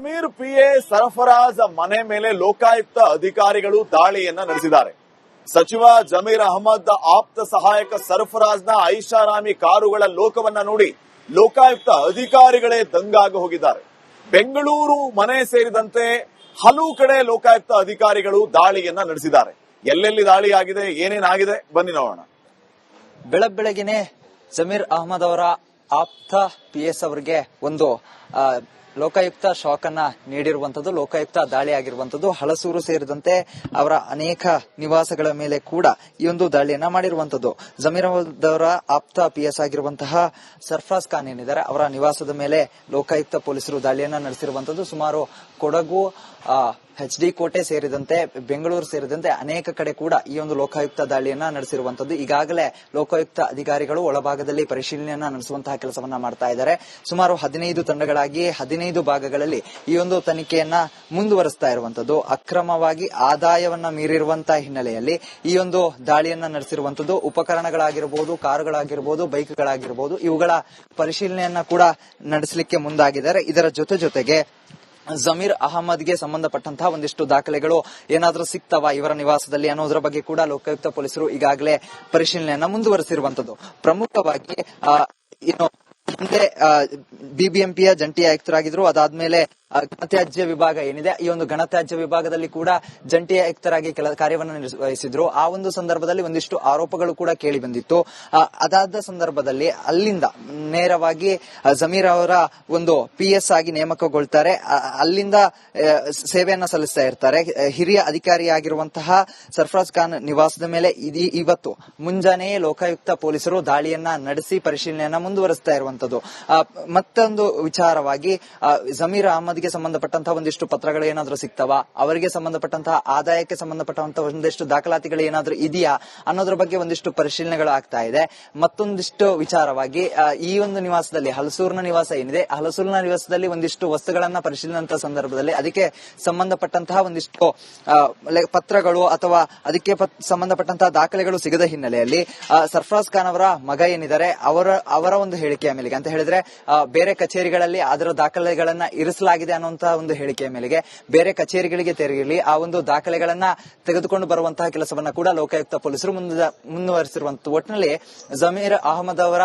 Zameer PA Sarfaraz ಮನೆ ಮೇಲೆ ಲೋಕಾಯುಕ್ತ ಅಧಿಕಾರಿಗಳು ದಾಳಿಯನ್ನ ನಡೆಸಿದ್ದಾರೆ. ಸಚಿವ ಜಮೀರ್ ಅಹಮದ್ ಆಪ್ತ ಸಹಾಯಕ ಸರ್ಫರಾಜ್ನ ಐಷಾರಾಮಿ ಕಾರುಗಳ ಲೋಕವನ್ನ ನೋಡಿ ಲೋಕಾಯುಕ್ತ ಅಧಿಕಾರಿಗಳೇ ದಂಗಾಗಿ ಹೋಗಿದ್ದಾರೆ. ಬೆಂಗಳೂರು ಮನೆ ಸೇರಿದಂತೆ ಹಲವು ಕಡೆ ಲೋಕಾಯುಕ್ತ ಅಧಿಕಾರಿಗಳು ದಾಳಿಯನ್ನ ನಡೆಸಿದ್ದಾರೆ. ಎಲ್ಲೆಲ್ಲಿ ದಾಳಿ ಆಗಿದೆ, ಏನೇನಾಗಿದೆ, ಬನ್ನಿ ನೋಡೋಣ. ಬೆಳಗ್ಗೆನೆ ಜಮೀರ್ ಅಹಮದ್ ಅವರ ಆಪ್ತ ಪಿಎಸ್ ಅವರಿಗೆ ಒಂದು ಲೋಕಾಯುಕ್ತ ಶಾಕ್ ಅನ್ನ ನೀಡಿರುವಂತದ್ದು, ಲೋಕಾಯುಕ್ತ ದಾಳಿ ಆಗಿರುವಂತದ್ದು. ಹಲಸೂರು ಸೇರಿದಂತೆ ಅವರ ಅನೇಕ ನಿವಾಸಗಳ ಮೇಲೆ ಕೂಡ ಈ ಒಂದು ದಾಳಿಯನ್ನ ಮಾಡಿರುವಂತದ್ದು. ಜಮೀರ್ ಅಹಮದ್ ಅವರ ಆಪ್ತ ಪಿಎಸ್ ಆಗಿರುವಂತಹ ಸರ್ಫರಾಜ್ ಖಾನ್ ಏನಿದ್ದಾರೆ, ಅವರ ನಿವಾಸದ ಮೇಲೆ ಲೋಕಾಯುಕ್ತ ಪೊಲೀಸರು ದಾಳಿಯನ್ನ ನಡೆಸಿರುವಂತದ್ದು. ಸುಮಾರು ಕೊಡಗು, HD ಕೋಟೆ ಸೇರಿದಂತೆ ಬೆಂಗಳೂರು ಸೇರಿದಂತೆ ಅನೇಕ ಕಡೆ ಕೂಡ ಈ ಒಂದು ಲೋಕಾಯುಕ್ತ ದಾಳಿಯನ್ನ ನಡೆಸಿರುವಂತದ್ದು. ಈಗಾಗಲೇ ಲೋಕಾಯುಕ್ತ ಅಧಿಕಾರಿಗಳು ಒಳಭಾಗದಲ್ಲಿ ಪರಿಶೀಲನೆಯನ್ನ ನಡೆಸುವಂತಹ ಕೆಲಸವನ್ನ ಮಾಡ್ತಾ ಇದ್ದಾರೆ. ಸುಮಾರು 15 ತಂಡಗಳಾಗಿ 15 ಭಾಗಗಳಲ್ಲಿ ಈ ಒಂದು ತನಿಖೆಯನ್ನ ಮುಂದುವರಿಸ್ತಾ ಇರುವಂತದ್ದು. ಅಕ್ರಮವಾಗಿ ಆದಾಯವನ್ನ ಮೀರಿರುವಂತಹ ಹಿನ್ನೆಲೆಯಲ್ಲಿ ಈ ಒಂದು ದಾಳಿಯನ್ನ ನಡೆಸಿರುವಂತದ್ದು. ಉಪಕರಣಗಳಾಗಿರಬಹುದು, ಕಾರುಗಳಾಗಿರಬಹುದು, ಬೈಕ್ಗಳಾಗಿರಬಹುದು, ಇವುಗಳ ಪರಿಶೀಲನೆಯನ್ನ ಕೂಡ ನಡೆಸಲಿಕ್ಕೆ ಮುಂದಾಗಿದ್ದಾರೆ. ಇದರ ಜೊತೆಗೆ ಜಮೀರ್ ಅಹಮದ್ಗೆ ಸಂಬಂಧಪಟ್ಟಂತಹ ಒಂದಿಷ್ಟು ದಾಖಲೆಗಳು ಏನಾದ್ರೂ ಸಿಗ್ತವಾ ಇವರ ನಿವಾಸದಲ್ಲಿ ಅನ್ನೋದ್ರ ಬಗ್ಗೆ ಕೂಡ ಲೋಕಾಯುಕ್ತ ಪೊಲೀಸರು ಈಗಾಗಲೇ ಪರಿಶೀಲನೆಯನ್ನ ಮುಂದುವರೆಸಿರುವಂತದ್ದು. ಪ್ರಮುಖವಾಗಿ ಹಿಂದೆ ಬಿಬಿಎಂಪಿಯ ಜಂಟಿ ಆಯುಕ್ತರಾಗಿದ್ರು. ಅದಾದ್ಮೇಲೆ ಘನತ್ಯಾಜ್ಯ ವಿಭಾಗ ಏನಿದೆ, ಈ ಒಂದು ಘನತ್ಯಾಜ್ಯ ವಿಭಾಗದಲ್ಲಿ ಕೂಡ ಜಂಟಿ ಆಯುಕ್ತರಾಗಿ ಕಾರ್ಯವನ್ನು ನಿರ್ವಹಿಸಿದ್ರು. ಆ ಒಂದು ಸಂದರ್ಭದಲ್ಲಿ ಒಂದಿಷ್ಟು ಆರೋಪಗಳು ಕೂಡ ಕೇಳಿ ಬಂದಿತ್ತು. ಅದಾದ ಸಂದರ್ಭದಲ್ಲಿ ಅಲ್ಲಿಂದ ನೇರವಾಗಿ ಜಮೀರ್ ಅವರ ಒಂದು ಪಿಎಸ್ ಆಗಿ ನೇಮಕಗೊಳ್ತಾರೆ. ಅಲ್ಲಿಂದ ಸೇವೆಯನ್ನ ಸಲ್ಲಿಸ್ತಾ ಇರ್ತಾರೆ. ಹಿರಿಯ ಅಧಿಕಾರಿಯಾಗಿರುವಂತಹ ಸರ್ಫರಾಜ್ ಖಾನ್ ನಿವಾಸದ ಮೇಲೆ ಇವತ್ತು ಮುಂಜಾನೆಯೇ ಲೋಕಾಯುಕ್ತ ಪೊಲೀಸರು ದಾಳಿಯನ್ನ ನಡೆಸಿ ಪರಿಶೀಲನೆಯನ್ನ ಮುಂದುವರಿಸ್ತಾ ಇರುವಂತದ್ದು. ಮತ್ತೊಂದು ವಿಚಾರವಾಗಿ ಜಮೀರ್ ಅಹಮದ್ಗೆ ಸಂಬಂಧಪಟ್ಟಂತಹ ಒಂದಿಷ್ಟು ಪತ್ರಗಳು ಏನಾದ್ರೂ ಸಿಗ್ತವಾ, ಅವರಿಗೆ ಸಂಬಂಧಪಟ್ಟಂತಹ ಆದಾಯಕ್ಕೆ ಸಂಬಂಧಪಟ್ಟಂತಹ ಒಂದಿಷ್ಟು ದಾಖಲಾತಿಗಳು ಏನಾದ್ರೂ ಇದೆಯಾ ಅನ್ನೋದ್ರ ಬಗ್ಗೆ ಒಂದಿಷ್ಟು ಪರಿಶೀಲನೆಗಳು ಆಗ್ತಾ ಇದೆ. ಮತ್ತೊಂದಿಷ್ಟು ವಿಚಾರವಾಗಿ ಈ ಒಂದು ನಿವಾಸದಲ್ಲಿ ಹಲಸೂರಿನ ನಿವಾಸ ಏನಿದೆ, ಹಲಸೂರಿನ ನಿವಾಸದಲ್ಲಿ ಒಂದಿಷ್ಟು ವಸ್ತುಗಳನ್ನ ಪರಿಶೀಲನೆ ಸಂದರ್ಭದಲ್ಲಿ ಅದಕ್ಕೆ ಸಂಬಂಧಪಟ್ಟಂತಹ ಒಂದಿಷ್ಟು ಪತ್ರಗಳು ಅಥವಾ ಅದಕ್ಕೆ ಸಂಬಂಧಪಟ್ಟಂತಹ ದಾಖಲೆಗಳು ಸಿಗದ ಹಿನ್ನೆಲೆಯಲ್ಲಿ ಸರ್ಫರಾಜ್ ಖಾನ್ ಅವರ ಮಗ ಏನಿದ್ದಾರೆ ಅವರ ಒಂದು ಹೇಳಿಕೆಯ ಮೇಲೆಗೆ ಅಂತ ಹೇಳಿದ್ರೆ ಬೇರೆ ಕಚೇರಿಗಳಲ್ಲಿ ಅದರ ದಾಖಲೆಗಳನ್ನ ಇರಿಸಲಾಗಿದೆ ಅನ್ನುವಂತಹ ಒಂದು ಹೇಳಿಕೆಯ ಮೇಲೆಗೆ ಬೇರೆ ಕಚೇರಿಗಳಿಗೆ ತೆರಳಿ ಆ ಒಂದು ದಾಖಲೆಗಳನ್ನ ತೆಗೆದುಕೊಂಡು ಬರುವಂತಹ ಕೆಲಸವನ್ನ ಕೂಡ ಲೋಕಾಯುಕ್ತ ಪೊಲೀಸರು ಮುಂದುವರೆಸಿರುವಂತಹ ಒಟ್ಟಿನಲ್ಲಿ ಜಮೀರ್ ಅಹಮದ್ ಅವರ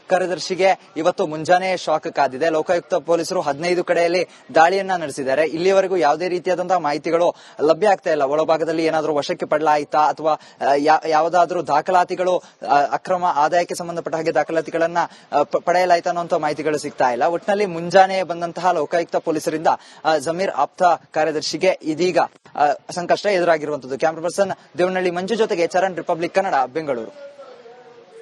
ಕಾರ್ಯದರ್ಶಿಗೆ ಇವತ್ತು ಮುಂಜಾನೆ ಶಾಕ್ ಕಾದಿದೆ. ಲೋಕಾಯುಕ್ತ ಪೊಲೀಸರು 15 ಕಡೆಯಲ್ಲಿ ದಾಳಿಯನ್ನ ನಡೆಸಿದ್ದಾರೆ. ಇಲ್ಲಿಯವರೆಗೂ ಯಾವುದೇ ರೀತಿಯಾದಂತಹ ಮಾಹಿತಿಗಳು ಲಭ್ಯ ಆಗ್ತಾ ಇಲ್ಲ. ಒಳಭಾಗದಲ್ಲಿ ಏನಾದರೂ ವಶಕ್ಕೆ ಪಡಲಾಯಿತಾ ಅಥವಾ ಯಾವುದಾದ್ರೂ ದಾಖಲಾತಿಗಳು ಅಕ್ರಮ ಆದಾಯಕ್ಕೆ ಸಂಬಂಧಪಟ್ಟ ಹಾಗೆ ದಾಖಲಾತಿಗಳನ್ನ ಪಡೆಯಲಾಯ್ತಾ ಅನ್ನುವಂತಹ ಮಾಹಿತಿಗಳು ಸಿಗ್ತಾ ಇಲ್ಲ. ಒಟ್ಟಿನಲ್ಲಿ ಮುಂಜಾನೆ ಬಂದಂತಹ ಲೋಕಾಯುಕ್ತ ಪೊಲೀಸರಿಂದ ಜಮೀರ್ ಆಪ್ತ ಕಾರ್ಯದರ್ಶಿಗೆ ಇದೀಗ ಸಂಕಷ್ಟ ಎದುರಾಗಿರುವಂತದ್ದು. ಕ್ಯಾಮರಾ ಪರ್ಸನ್ ದೇವನಹಳ್ಳಿ ಮಂಜು ಜೊತೆಗೆ ಚರಣ್, ರಿಪಬ್ಲಿಕ್ ಕನ್ನಡ, ಬೆಂಗಳೂರು.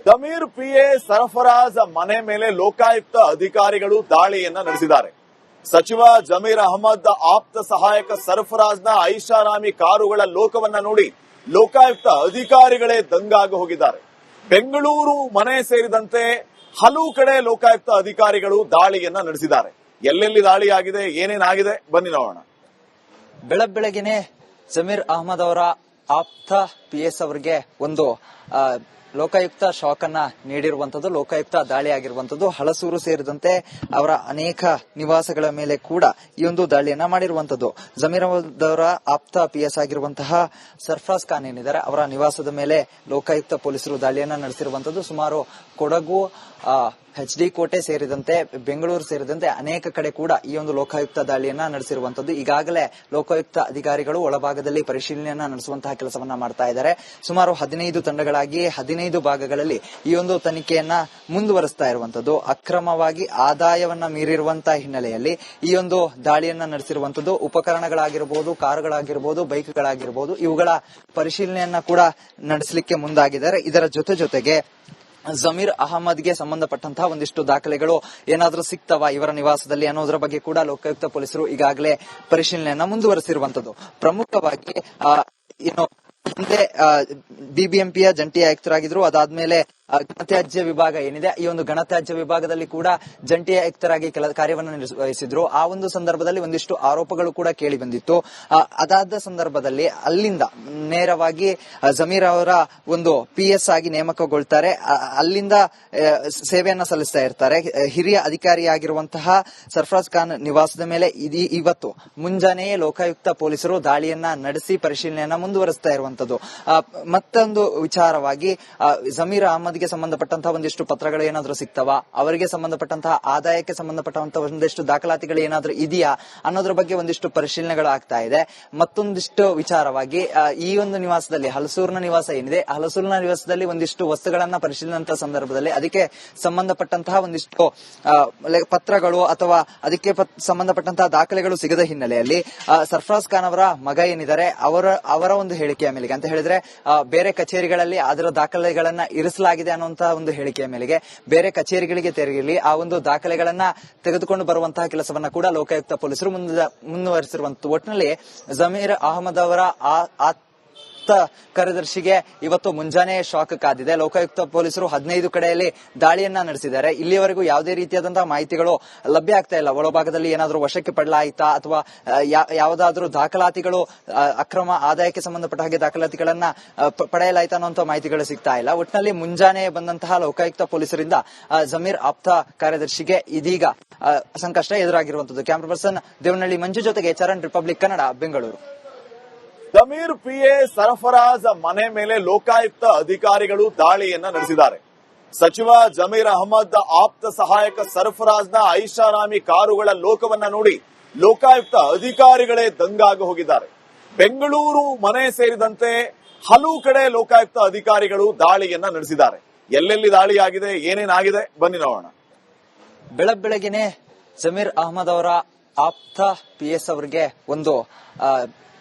ಜಮೀರ್ ಪಿಎ ಸರ್ಫರಾಜ್ ಮನೆ ಮೇಲೆ ಲೋಕಾಯುಕ್ತ ಅಧಿಕಾರಿಗಳು ದಾಳಿಯನ್ನ ನಡೆಸಿದ್ದಾರೆ. ಸಚಿವ ಜಮೀರ್ ಅಹಮದ್ ಆಪ್ತ ಸಹಾಯಕ ಸರ್ಫರಾಜ್ನ ಐಷಾರಾಮಿ ಕಾರುಗಳ ಲೋಕವನ್ನ ನೋಡಿ ಲೋಕಾಯುಕ್ತ ಅಧಿಕಾರಿಗಳೇ ದಂಗಾಗಿ ಹೋಗಿದ್ದಾರೆ. ಬೆಂಗಳೂರು ಮನೆ ಸೇರಿದಂತೆ ಹಲವು ಕಡೆ ಲೋಕಾಯುಕ್ತ ಅಧಿಕಾರಿಗಳು ದಾಳಿಯನ್ನ ನಡೆಸಿದ್ದಾರೆ. ಎಲ್ಲೆಲ್ಲಿ ದಾಳಿ ಆಗಿದೆ, ಏನೇನಾಗಿದೆ, ಬನ್ನಿ ನೋಡೋಣ. ಬೆಳಗ್ಗೆನೆ ಜಮೀರ್ ಅಹಮದ್ ಅವರ ಆಪ್ತ ಪಿಎಸ್ ಅವರಿಗೆ ಒಂದು ಲೋಕಾಯುಕ್ತ ಶಾಕ್ ಅನ್ನ ನೀಡಿರುವಂತದ್ದು, ಲೋಕಾಯುಕ್ತ ದಾಳಿ ಆಗಿರುವಂತದ್ದು. ಹಲಸೂರು ಸೇರಿದಂತೆ ಅವರ ಅನೇಕ ನಿವಾಸಗಳ ಮೇಲೆ ಕೂಡ ಈ ಒಂದು ದಾಳಿಯನ್ನ ಮಾಡಿರುವಂತದ್ದು. ಜಮೀರ್ ಅಹಮದ್ ಅವರ ಆಪ್ತ ಪಿಎಸ್ ಆಗಿರುವಂತಹ ಸರ್ಫರಾಜ್ ಖಾನ್ ಏನಿದ್ದಾರೆ, ಅವರ ನಿವಾಸದ ಮೇಲೆ ಲೋಕಾಯುಕ್ತ ಪೊಲೀಸರು ದಾಳಿಯನ್ನ ನಡೆಸಿರುವಂತದ್ದು. ಸುಮಾರು ಕೊಡಗು, HD ಕೋಟೆ ಸೇರಿದಂತೆ ಬೆಂಗಳೂರು ಸೇರಿದಂತೆ ಅನೇಕ ಕಡೆ ಕೂಡ ಈ ಒಂದು ಲೋಕಾಯುಕ್ತ ದಾಳಿಯನ್ನ ನಡೆಸಿರುವಂತದ್ದು. ಈಗಾಗಲೇ ಲೋಕಾಯುಕ್ತ ಅಧಿಕಾರಿಗಳು ಒಳಭಾಗದಲ್ಲಿ ಪರಿಶೀಲನೆಯನ್ನ ನಡೆಸುವಂತಹ ಕೆಲಸವನ್ನ ಮಾಡ್ತಾ ಇದ್ದಾರೆ. ಸುಮಾರು 15 ತಂಡಗಳಾಗಿ 15 ಭಾಗಗಳಲ್ಲಿ ಈ ಒಂದು ತನಿಖೆಯನ್ನ ಮುಂದುವರಿಸ್ತಾ ಇರುವಂತದ್ದು. ಅಕ್ರಮವಾಗಿ ಆದಾಯವನ್ನ ಮೀರಿರುವಂತಹ ಹಿನ್ನೆಲೆಯಲ್ಲಿ ಈ ಒಂದು ದಾಳಿಯನ್ನ ನಡೆಸಿರುವಂತದ್ದು. ಉಪಕರಣಗಳಾಗಿರಬಹುದು, ಕಾರುಗಳಾಗಿರಬಹುದು, ಬೈಕ್ಗಳಾಗಿರಬಹುದು, ಇವುಗಳ ಪರಿಶೀಲನೆಯನ್ನ ಕೂಡ ನಡೆಸಲಿಕ್ಕೆ ಮುಂದಾಗಿದ್ದಾರೆ. ಇದರ ಜೊತೆಗೆ ಜಮೀರ್ ಅಹಮದ್ಗೆ ಸಂಬಂಧಪಟ್ಟಂತಹ ಒಂದಿಷ್ಟು ದಾಖಲೆಗಳು ಏನಾದ್ರೂ ಸಿಗ್ತವಾ ಇವರ ನಿವಾಸದಲ್ಲಿ ಅನ್ನೋದ್ರ ಬಗ್ಗೆ ಕೂಡ ಲೋಕಾಯುಕ್ತ ಪೊಲೀಸರು ಈಗಾಗಲೇ ಪರಿಶೀಲನೆಯನ್ನ ಮುಂದುವರೆಸಿರುವಂತದ್ದು. ಪ್ರಮುಖವಾಗಿ ಹಿಂದೆ ಬಿಬಿಎಂಪಿಯ ಜಂಟಿ ಆಯುಕ್ತರಾಗಿದ್ರು. ಅದಾದ್ಮೇಲೆ ಘನತ್ಯಾಜ್ಯ ವಿಭಾಗ ಏನಿದೆ, ಈ ಒಂದು ಘನತ್ಯಾಜ್ಯ ವಿಭಾಗದಲ್ಲಿ ಕೂಡ ಜಂಟಿ ಆಯುಕ್ತರಾಗಿ ಕಾರ್ಯವನ್ನು ನಿರ್ವಹಿಸಿದ್ರು. ಆ ಒಂದು ಸಂದರ್ಭದಲ್ಲಿ ಒಂದಿಷ್ಟು ಆರೋಪಗಳು ಕೂಡ ಕೇಳಿ ಬಂದಿತ್ತು. ಅದಾದ ಸಂದರ್ಭದಲ್ಲಿ ಅಲ್ಲಿಂದ ನೇರವಾಗಿ ಜಮೀರ್ ಅವರ ಒಂದು PS ಆಗಿ ನೇಮಕಗೊಳ್ತಾರೆ. ಅಲ್ಲಿಂದ ಸೇವೆಯನ್ನ ಸಲ್ಲಿಸ್ತಾ ಇರ್ತಾರೆ. ಹಿರಿಯ ಅಧಿಕಾರಿಯಾಗಿರುವಂತಹ ಸರ್ಫರಾಜ್ ಖಾನ್ ನಿವಾಸದ ಮೇಲೆ ಇವತ್ತು ಮುಂಜಾನೆಯೇ ಲೋಕಾಯುಕ್ತ ಪೊಲೀಸರು ದಾಳಿಯನ್ನ ನಡೆಸಿ ಪರಿಶೀಲನೆಯನ್ನ ಮುಂದುವರಿಸ್ತಾ ಇರುವಂತದ್ದು. ಮತ್ತೊಂದು ವಿಚಾರವಾಗಿ ಜಮೀರ್ ಅಹಮದ್ಗೆ ಸಂಬಂಧಪಟ್ಟಂತಹ ಒಂದಿಷ್ಟು ಪತ್ರಗಳು ಏನಾದ್ರೂ ಸಿಗ್ತಾವ, ಅವರಿಗೆ ಸಂಬಂಧಪಟ್ಟಂತಹ ಆದಾಯಕ್ಕೆ ಸಂಬಂಧಪಟ್ಟಂತಹ ಒಂದಿಷ್ಟು ದಾಖಲಾತಿಗಳು ಏನಾದ್ರೂ ಇದೆಯಾ ಅನ್ನೋದ್ರ ಬಗ್ಗೆ ಒಂದಿಷ್ಟು ಪರಿಶೀಲನೆಗಳು ಆಗ್ತಾ ಇದೆ. ಮತ್ತೊಂದಿಷ್ಟು ವಿಚಾರವಾಗಿ ಈ ಒಂದು ನಿವಾಸದಲ್ಲಿ ಹಲಸೂರಿನ ನಿವಾಸ ಏನಿದೆ, ಹಲಸೂರಿನ ನಿವಾಸದಲ್ಲಿ ಒಂದಿಷ್ಟು ವಸ್ತುಗಳನ್ನ ಪರಿಶೀಲನೆ ಸಂದರ್ಭದಲ್ಲಿ ಅದಕ್ಕೆ ಸಂಬಂಧಪಟ್ಟಂತಹ ಒಂದಿಷ್ಟು ಪತ್ರಗಳು ಅಥವಾ ಅದಕ್ಕೆ ಸಂಬಂಧಪಟ್ಟಂತಹ ದಾಖಲೆಗಳು ಸಿಗದ ಹಿನ್ನೆಲೆಯಲ್ಲಿ ಸರ್ಫರಾಜ್ ಖಾನ್ ಅವರ ಮಗ ಏನಿದ್ದಾರೆ ಅವರ ಒಂದು ಹೇಳಿಕೆಯ ಮೇಲೆಗೆ ಅಂತ ಹೇಳಿದ್ರೆ ಬೇರೆ ಕಚೇರಿಗಳಲ್ಲಿ ಅದರ ದಾಖಲೆಗಳನ್ನ ಇರಿಸಲಾಗಿದೆ ಅನ್ನುವಂತಹ ಒಂದು ಹೇಳಿಕೆಯ ಮೇಲೆಗೆ ಬೇರೆ ಕಚೇರಿಗಳಿಗೆ ತೆರಳಿ ಆ ಒಂದು ದಾಖಲೆಗಳನ್ನ ತೆಗೆದುಕೊಂಡು ಬರುವಂತಹ ಕೆಲಸವನ್ನ ಕೂಡ ಲೋಕಾಯುಕ್ತ ಪೊಲೀಸರು ಮುಂದುವರಿಸಿರುವಂತ ಒಟ್ಟಿನಲ್ಲಿ ಜಮೀರ್ ಅಹಮದ್ ಅವರ ಕಾರ್ಯದರ್ಶಿಗೆ ಇವತ್ತು ಮುಂಜಾನೆ ಶಾಕ್ ಕಾದಿದೆ. ಲೋಕಾಯುಕ್ತ ಪೊಲೀಸರು 15 ಕಡೆಯಲ್ಲಿ ದಾಳಿಯನ್ನ ನಡೆಸಿದ್ದಾರೆ. ಇಲ್ಲಿಯವರೆಗೂ ಯಾವುದೇ ರೀತಿಯಾದಂತಹ ಮಾಹಿತಿಗಳು ಲಭ್ಯ ಆಗ್ತಾ ಇಲ್ಲ. ಒಳಭಾಗದಲ್ಲಿ ಏನಾದರೂ ವಶಕ್ಕೆ ಪಡಲಾಯಿತಾ ಅಥವಾ ಯಾವುದಾದ್ರೂ ದಾಖಲಾತಿಗಳು ಅಕ್ರಮ ಆದಾಯಕ್ಕೆ ಸಂಬಂಧಪಟ್ಟ ಹಾಗೆ ದಾಖಲಾತಿಗಳನ್ನ ಪಡೆಯಲಾಯಿತಾ ಅನ್ನುವಂತಹ ಮಾಹಿತಿಗಳು ಸಿಗ್ತಾ ಇಲ್ಲ. ಒಟ್ಟಿನಲ್ಲಿ ಮುಂಜಾನೆ ಬಂದಂತಹ ಲೋಕಾಯುಕ್ತ ಪೊಲೀಸರಿಂದ ಜಮೀರ್ ಆಪ್ತ ಕಾರ್ಯದರ್ಶಿಗೆ ಇದೀಗ ಸಂಕಷ್ಟ ಎದುರಾಗಿರುವಂತದ್ದು. ಕ್ಯಾಮರಾ ಪರ್ಸನ್ ದೇವನಹಳ್ಳಿ ಮಂಜು ಜೊತೆಗೆ ಚರಣ್, ರಿಪಬ್ಲಿಕ್ ಕನ್ನಡ, ಬೆಂಗಳೂರು. ಜಮೀರ್ PA ಸರಫರಾಜ್ ಮನೆ ಮೇಲೆ ಲೋಕಾಯುಕ್ತ ಅಧಿಕಾರಿಗಳು ದಾಳಿಯನ್ನ ನಡೆಸಿದ್ದಾರೆ. ಸಚಿವ ಜಮೀರ್ ಅಹಮದ್ ಆಪ್ತ ಸಹಾಯಕ ಸರ್ಫರಾಜ್ನ ಐಷಾರಾಮಿ ಕಾರುಗಳ ಲೋಕವನ್ನ ನೋಡಿ ಲೋಕಾಯುಕ್ತ ಅಧಿಕಾರಿಗಳೇ ದಂಗಾಗಿ ಹೋಗಿದ್ದಾರೆ. ಬೆಂಗಳೂರು ಮನೆ ಸೇರಿದಂತೆ ಹಲವು ಕಡೆ ಲೋಕಾಯುಕ್ತ ಅಧಿಕಾರಿಗಳು ದಾಳಿಯನ್ನ ನಡೆಸಿದ್ದಾರೆ. ಎಲ್ಲೆಲ್ಲಿ ದಾಳಿಯಾಗಿದೆ, ಏನೇನಾಗಿದೆ, ಬನ್ನಿ ನೋಡೋಣ. ಬೆಳಗ್ಗೆನೆ ಜಮೀರ್ ಅಹಮದ್ ಅವರ ಆಪ್ತ PS ಅವರಿಗೆ ಒಂದು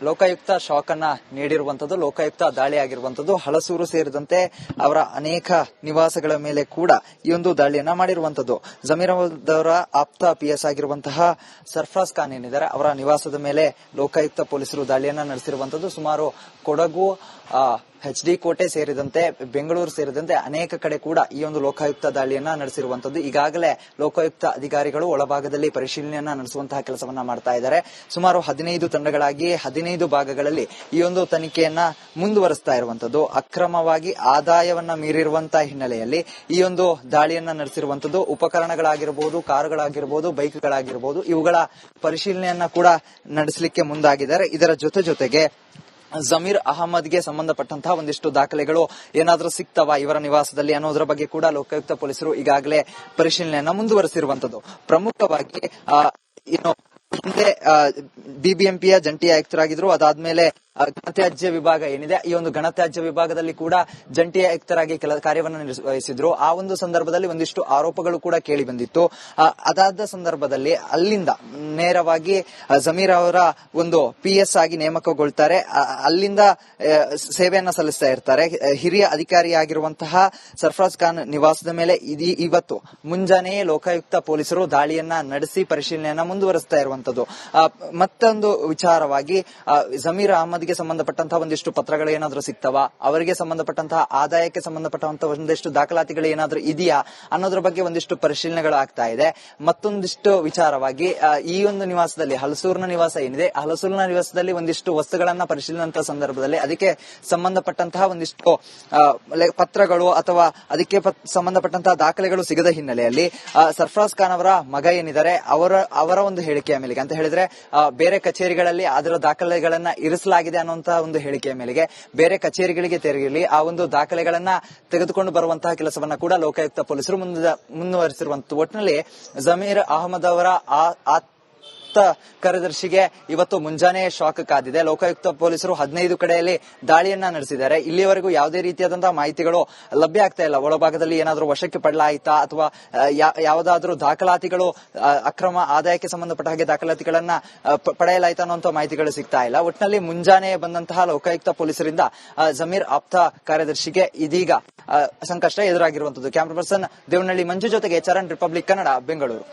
ಲೋಕಾಯುಕ್ತ ಶಾಕ್ ಅನ್ನ ನೀಡಿರುವಂತದ್ದು, ಲೋಕಾಯುಕ್ತ ದಾಳಿ ಆಗಿರುವಂತದ್ದು. ಹಲಸೂರು ಸೇರಿದಂತೆ ಅವರ ಅನೇಕ ನಿವಾಸಗಳ ಮೇಲೆ ಕೂಡ ಈ ಒಂದು ದಾಳಿಯನ್ನ ಮಾಡಿರುವಂತದ್ದು. ಜಮೀರ್ ಅಹಮದ್ ಅವರ ಆಪ್ತ PS ಆಗಿರುವಂತಹ ಸರ್ಫರಾಜ್ ಖಾನ್ ಏನಿದ್ದಾರೆ ಅವರ ನಿವಾಸದ ಮೇಲೆ ಲೋಕಾಯುಕ್ತ ಪೊಲೀಸರು ದಾಳಿಯನ್ನ ನಡೆಸಿರುವಂತದ್ದು. ಸುಮಾರು ಕೊಡಗು, HD ಕೋಟೆ ಸೇರಿದಂತೆ ಬೆಂಗಳೂರು ಸೇರಿದಂತೆ ಅನೇಕ ಕಡೆ ಕೂಡ ಈ ಒಂದು ಲೋಕಾಯುಕ್ತ ದಾಳಿಯನ್ನ ನಡೆಸಿರುವಂತದ್ದು. ಈಗಾಗಲೇ ಲೋಕಾಯುಕ್ತ ಅಧಿಕಾರಿಗಳು ಒಳಭಾಗದಲ್ಲಿ ಪರಿಶೀಲನೆಯನ್ನ ನಡೆಸುವಂತಹ ಕೆಲಸವನ್ನ ಮಾಡ್ತಾ ಇದ್ದಾರೆ. ಸುಮಾರು 15 ತಂಡಗಳಾಗಿ 15 ಭಾಗಗಳಲ್ಲಿ ಈ ಒಂದು ತನಿಖೆಯನ್ನ ಮುಂದುವರಿಸ್ತಾ ಇರುವಂತದ್ದು. ಅಕ್ರಮವಾಗಿ ಆದಾಯವನ್ನ ಮೀರಿರುವಂತಹ ಹಿನ್ನೆಲೆಯಲ್ಲಿ ಈ ಒಂದು ದಾಳಿಯನ್ನ ನಡೆಸಿರುವಂತದ್ದು. ಉಪಕರಣಗಳಾಗಿರಬಹುದು, ಕಾರುಗಳಾಗಿರಬಹುದು, ಬೈಕ್ಗಳಾಗಿರಬಹುದು, ಇವುಗಳ ಪರಿಶೀಲನೆಯನ್ನ ಕೂಡ ನಡೆಸಲಿಕ್ಕೆ ಮುಂದಾಗಿದ್ದಾರೆ. ಇದರ ಜೊತೆಗೆ ಜಮೀರ್ ಅಹಮದ್ಗೆ ಸಂಬಂಧಪಟ್ಟಂತಹ ಒಂದಿಷ್ಟು ದಾಖಲೆಗಳು ಏನಾದರೂ ಸಿಗ್ತಾವ ಇವರ ನಿವಾಸದಲ್ಲಿ ಅನ್ನೋದ್ರ ಬಗ್ಗೆ ಕೂಡ ಲೋಕಾಯುಕ್ತ ಪೊಲೀಸರು ಈಗಾಗಲೇ ಪರಿಶೀಲನೆಯನ್ನ ಮುಂದುವರಿಸಿರುವಂತದ್ದು. ಪ್ರಮುಖವಾಗಿ ಹಿಂದೆ BBMPಯ ಜಂಟಿ ಆಯುಕ್ತರಾಗಿದ್ರು. ಅದಾದ್ಮೇಲೆ ಘನತ್ಯಾಜ್ಯ ವಿಭಾಗ ಏನಿದೆ, ಈ ಒಂದು ಘನತ್ಯಾಜ್ಯ ವಿಭಾಗದಲ್ಲಿ ಕೂಡ ಜಂಟಿ ಆಯುಕ್ತರಾಗಿ ಕಾರ್ಯವನ್ನು ನಿರ್ವಹಿಸಿದ್ರು. ಆ ಒಂದು ಸಂದರ್ಭದಲ್ಲಿ ಒಂದಿಷ್ಟು ಆರೋಪಗಳು ಕೂಡ ಕೇಳಿ ಬಂದಿತ್ತು. ಅದಾದ ಸಂದರ್ಭದಲ್ಲಿ ಅಲ್ಲಿಂದ ನೇರವಾಗಿ ಜಮೀರ್ ಅವರ ಒಂದು PS ಆಗಿ ನೇಮಕಗೊಳ್ತಾರೆ. ಅಲ್ಲಿಂದ ಸೇವೆಯನ್ನ ಸಲ್ಲಿಸ್ತಾ ಇರ್ತಾರೆ. ಹಿರಿಯ ಅಧಿಕಾರಿಯಾಗಿರುವಂತಹ ಸರ್ಫರಾಜ್ ಖಾನ್ ನಿವಾಸದ ಮೇಲೆ ಇವತ್ತು ಮುಂಜಾನೆಯೇ ಲೋಕಾಯುಕ್ತ ಪೊಲೀಸರು ದಾಳಿಯನ್ನ ನಡೆಸಿ ಪರಿಶೀಲನೆಯನ್ನ ಮುಂದುವರಿಸ್ತಾ ಇರುವಂತದ್ದು. ಮತ್ತೊಂದು ವಿಚಾರವಾಗಿ ಜಮೀರ್ ಅಹಮದ್ ಸಂಬಂಧಪಟ್ಟಂತಹ ಒಂದಿಷ್ಟು ಪತ್ರಗಳು ಏನಾದ್ರೂ ಸಿಗ್ತಾವ, ಅವರಿಗೆ ಸಂಬಂಧಪಟ್ಟಂತಹ ಆದಾಯಕ್ಕೆ ಸಂಬಂಧಪಟ್ಟಂತಹ ಒಂದಿಷ್ಟು ದಾಖಲಾತಿಗಳು ಏನಾದ್ರೂ ಇದೆಯಾ ಅನ್ನೋದ್ರ ಬಗ್ಗೆ ಒಂದಿಷ್ಟು ಪರಿಶೀಲನೆಗಳು ಆಗ್ತಾ ಇದೆ. ಮತ್ತೊಂದಿಷ್ಟು ವಿಚಾರವಾಗಿ ಈ ಒಂದು ನಿವಾಸದಲ್ಲಿ ಹಲಸೂರಿನ ನಿವಾಸ ಏನಿದೆ, ಹಲಸೂರಿನ ನಿವಾಸದಲ್ಲಿ ಒಂದಿಷ್ಟು ವಸ್ತುಗಳನ್ನ ಪರಿಶೀಲನೆ ಸಂದರ್ಭದಲ್ಲಿ ಅದಕ್ಕೆ ಸಂಬಂಧಪಟ್ಟಂತಹ ಒಂದಿಷ್ಟು ಪತ್ರಗಳು ಅಥವಾ ಅದಕ್ಕೆ ಸಂಬಂಧಪಟ್ಟಂತಹ ದಾಖಲೆಗಳು ಸಿಗದ ಹಿನ್ನೆಲೆಯಲ್ಲಿ ಸರ್ಫರಾಜ್ ಖಾನ್ ಅವರ ಮಗ ಏನಿದ್ದಾರೆ ಅವರ ಒಂದು ಹೇಳಿಕೆಯ ಮೇಲೆಗೆ ಅಂತ ಹೇಳಿದ್ರೆ ಬೇರೆ ಕಚೇರಿಗಳಲ್ಲಿ ಅದರ ದಾಖಲೆಗಳನ್ನ ಇರಿಸಲಾಗಿದೆ ಅನ್ನುವಂತಹ ಒಂದು ಹೇಳಿಕೆಯ ಮೇಲೆಗೆ ಬೇರೆ ಕಚೇರಿಗಳಿಗೆ ತೆರಳಿ ಆ ಒಂದು ದಾಖಲೆಗಳನ್ನ ತೆಗೆದುಕೊಂಡು ಬರುವಂತಹ ಕೆಲಸವನ್ನ ಕೂಡ ಲೋಕಾಯುಕ್ತ ಪೊಲೀಸರು ಮುಂದುವರಿಸಿರುವಂತದ್ದು. ಒಟ್ಟಿನಲ್ಲಿ ಜಮೀರ್ ಅಹಮದ್ ಅವರ ಕಾರ್ಯದರ್ಶಿಗೆ ಇವತ್ತು ಮುಂಜಾನೆ ಶಾಕ್ ಕಾದಿದೆ. ಲೋಕಾಯುಕ್ತ ಪೊಲೀಸರು 15 ಕಡೆಯಲ್ಲಿ ದಾಳಿಯನ್ನ ನಡೆಸಿದ್ದಾರೆ. ಇಲ್ಲಿಯವರೆಗೂ ಯಾವುದೇ ರೀತಿಯಾದಂತಹ ಮಾಹಿತಿಗಳು ಲಭ್ಯ ಆಗ್ತಾ ಇಲ್ಲ. ಒಳಭಾಗದಲ್ಲಿ ಏನಾದರೂ ವಶಕ್ಕೆ ಪಡಲಾಯಿತಾ ಅಥವಾ ಯಾವುದಾದ್ರೂ ದಾಖಲಾತಿಗಳು ಅಕ್ರಮ ಆದಾಯಕ್ಕೆ ಸಂಬಂಧಪಟ್ಟ ಹಾಗೆ ದಾಖಲಾತಿಗಳನ್ನ ಪಡೆಯಲಾಯಿತಾ ಅನ್ನುವಂತಹ ಮಾಹಿತಿಗಳು ಸಿಗ್ತಾ ಇಲ್ಲ. ಒಟ್ಟಿನಲ್ಲಿ ಮುಂಜಾನೆ ಬಂದಂತಹ ಲೋಕಾಯುಕ್ತ ಪೊಲೀಸರಿಂದ ಜಮೀರ್ ಆಪ್ತ ಕಾರ್ಯದರ್ಶಿಗೆ ಇದೀಗ ಸಂಕಷ್ಟ ಎದುರಾಗಿರುವಂತದ್ದು. ಕ್ಯಾಮರಾ ಪರ್ಸನ್ ದೇವನಹಳ್ಳಿ ಮಂಜು ಜೊತೆಗೆ ಚರಣ್, ರಿಪಬ್ಲಿಕ್ ಕನ್ನಡ, ಬೆಂಗಳೂರು.